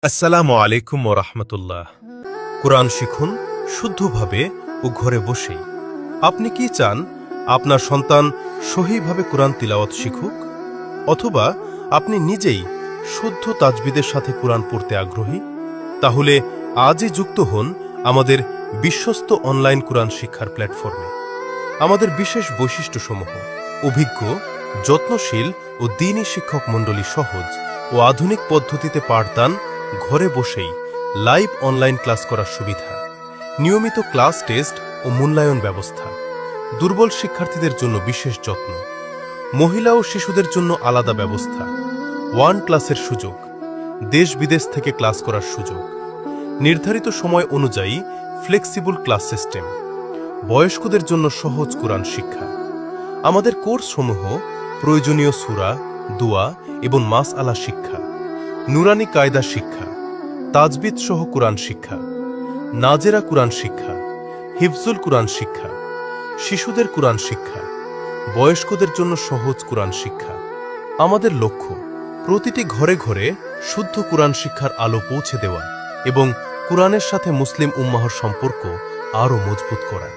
আসসালামু আলাইকুম ওরহমতুল্লাহ। কোরআন শিখুন শুদ্ধভাবে ও ঘরে বসেই। আপনি কি চান আপনার সন্তান সহিভাবে কোরআন তিলাওয়াত শিখুক, অথবা আপনি নিজেই শুদ্ধ তাজবিদের সাথে কোরআন পড়তে আগ্রহী? তাহলে আজই যুক্ত হন আমাদের বিশ্বস্ত অনলাইন কোরআন শিক্ষার প্ল্যাটফর্মে। আমাদের বিশেষ বৈশিষ্ট্যসমূহ: অভিজ্ঞ, যত্নশীল ও দ্বীনী শিক্ষক মণ্ডলী, সহজ ও আধুনিক পদ্ধতিতে পাঠদান, ঘরে বসেই লাইভ অনলাইন ক্লাস করার সুবিধা, নিয়মিত ক্লাস টেস্ট ও মূল্যায়ন ব্যবস্থা, দুর্বল শিক্ষার্থীদের জন্য বিশেষ যত্ন, মহিলা ও শিশুদের জন্য আলাদা ব্যবস্থা, ওয়ান ক্লাসের সুযোগ, দেশ বিদেশ থেকে ক্লাস করার সুযোগ, নির্ধারিত সময় অনুযায়ী ফ্লেক্সিবল ক্লাস সিস্টেম, বয়স্কদের জন্য সহজ কোরআন শিক্ষা। আমাদের কোর্সসমূহ প্রয়োজনীয় সূরা, দোয়া এবং মাসআলা শিক্ষা, নুরানি কায়দা শিক্ষা, তাজবিদ সহ কোরআন শিক্ষা, নাজেরা কোরআন শিক্ষা, হিফজুল কোরআন শিক্ষা, শিশুদের কোরআন শিক্ষা, বয়স্কদের জন্য সহজ কোরআন শিক্ষা। আমাদের লক্ষ্য প্রতিটি ঘরে ঘরে শুদ্ধ কোরআন শিক্ষার আলো পৌঁছে দেওয়া এবং কোরআনের সাথে মুসলিম উম্মাহর সম্পর্ক আরও মজবুত করা।